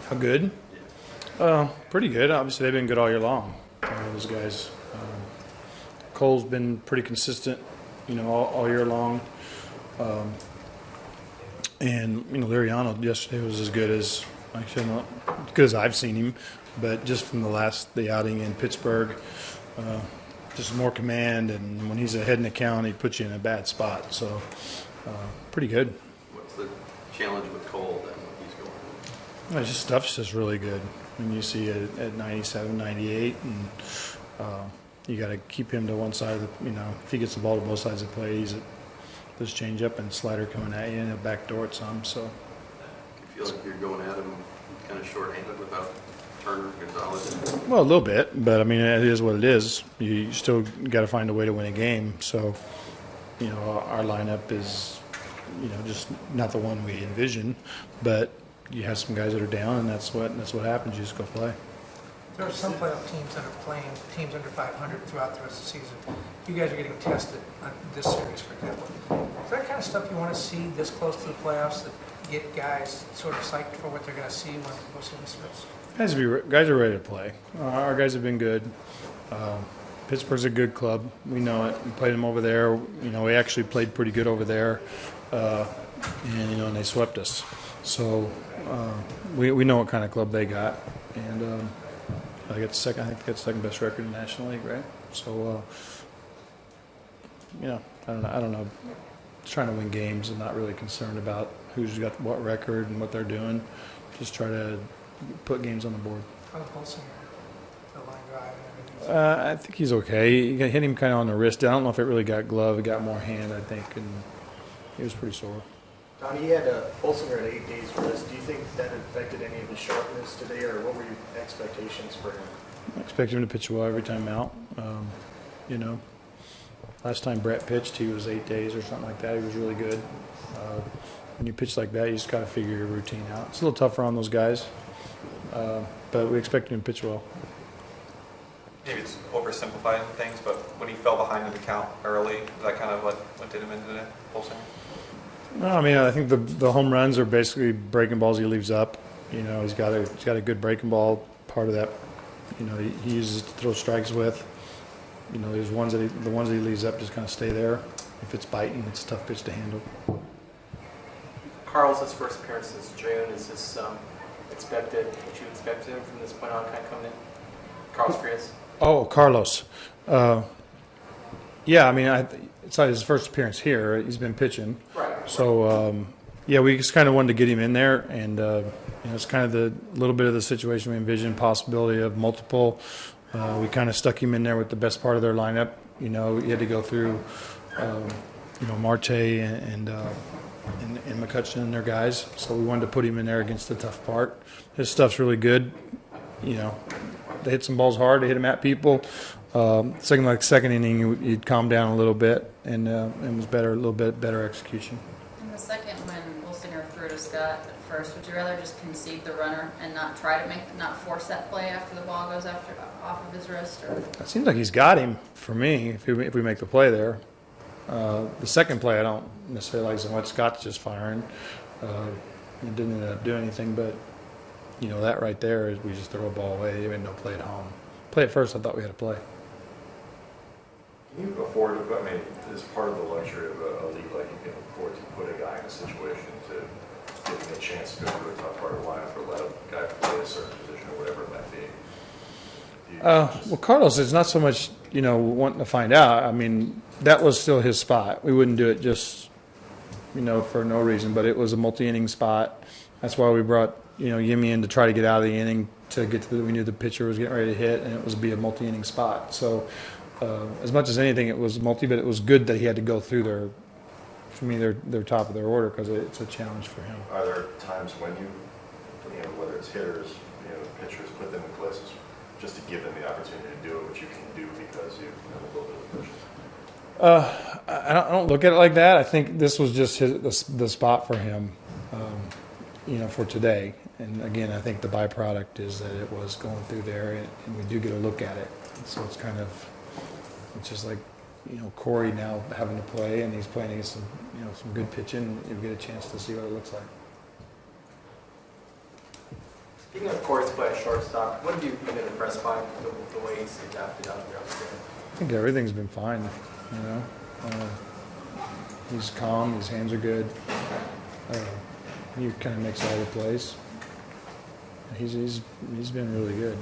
How good? Pretty good. Obviously, they've been good all year long. Those guys. Cole's been pretty consistent, all year long. And Liriano yesterday was as good as I've seen him, but just from the outing in Pittsburgh, just more command. And when he's ahead in the count, he puts you in a bad spot. So, pretty good. What's the challenge with Cole then when he's going? Well, his stuff's just really good. When you see it at 97, 98, and you got to keep him to one side of the, if he gets the ball to both sides of the play, there's change up and slider coming at you and a back door at some. So, you feel like you're going at him kind of short-handed without Turner, Gonzalez? Well, a little bit, but it is what it is. You still got to find a way to win a game. So, our lineup is, just not the one we envision, but you have some guys that are down, and that's what happens. You just go play. There are some playoff teams that are playing teams under 500 throughout the rest of the season. You guys are getting tested on this series, for example. Is that kind of stuff you want to see this close to the playoffs that get guys sort of psyched for what they're going to see when they go see the Smiths? Guys are ready to play. Our guys have been good. Pittsburgh's a good club. We know it. We played them over there. We actually played pretty good over there, and they swept us. So we know what kind of club they got, and I think they got the second best record in the National League, right? So I don't know. Just trying to win games and not really concerned about who's got what record and what they're doing. Just try to put games on the board. How about Bolsinger, the line drive and everything? I think he's okay. He hit him kind of on the wrist. I don't know if it really got glove. It got more hand, I think, and he was pretty sore. Don, he had Bolsinger at 8 days rest. Do you think that affected any of his sharpness today, or what were your expectations for him? I expect him to pitch well every time out. Last time Brett pitched, he was 8 days or something like that. He was really good. When you pitch like that, you just got to figure your routine out. It's a little tougher on those guys, but we expect him to pitch well. Maybe it's oversimplifying things, but when he fell behind in the count early, is that kind of what did him into the Bolsinger? No, I think the home runs are basically breaking balls he leaves up. He's got a good breaking ball. Part of that, he uses it to throw strikes with. There's the ones that he leaves up just kind of stay there. If it's biting, it's a tough pitch to handle. Carl's first appearance since June. Is this expected? What you expected him from this point on, kind of coming in? Carlos Frias. Oh, Carlos. Yeah, it's not his first appearance here. He's been pitching. Right. So, we just kind of wanted to get him in there, and it's kind of the little bit of the situation we envisioned, possibility of multiple. We kind of stuck him in there with the best part of their lineup. He had to go through, Marte and McCutcheon and their guys. So we wanted to put him in there against the tough part. His stuff's really good. They hit some balls hard. They hit him at people. Second inning, he'd calm down a little bit and was better, a little bit better execution. In the second, when Bolsinger threw to Scott at first, would you rather just concede the runner and not force that play after the ball goes off of his wrist? Or? It seems like he's got him for me if we make the play there. The second play, I don't necessarily like so much. Scott's just firing. It didn't end up doing anything, but that right there is we just throw a ball away. We had no play at home. Play at first, I thought we had a play. Can you afford to, as part of the luxury of a league like you can afford to put a guy in a situation to give him a chance to go through a tough part of the lineup or let a guy play a certain position or whatever it might be? Well, Carlos is not so much, wanting to find out. That was still his spot. We wouldn't do it just, for no reason, but it was a multi-inning spot. That's why we brought, Yimmy in to try to get out of the inning to get to we knew the pitcher was getting ready to hit, and it was be a multi-inning spot. So as much as anything, it was multi, but it was good that he had to go through their top of their order because it's a challenge for him. Are there times when you whether it's hitters, pitchers, put them in places just to give them the opportunity to do it, which you can do because you have a little bit of pressure? I don't look at it like that. I think this was just the spot for him, for today. And again, I think the byproduct is that it was going through there, and we do get a look at it. So it's just like, Corey now having to play, and he's playing against some good pitching. You get a chance to see what it looks like. Speaking of course, play a shortstop, what have you been impressed by the way he's adapted out there? I think everything's been fine, you know. He's calm, his hands are good. He kind of makes all the plays. He's been really good.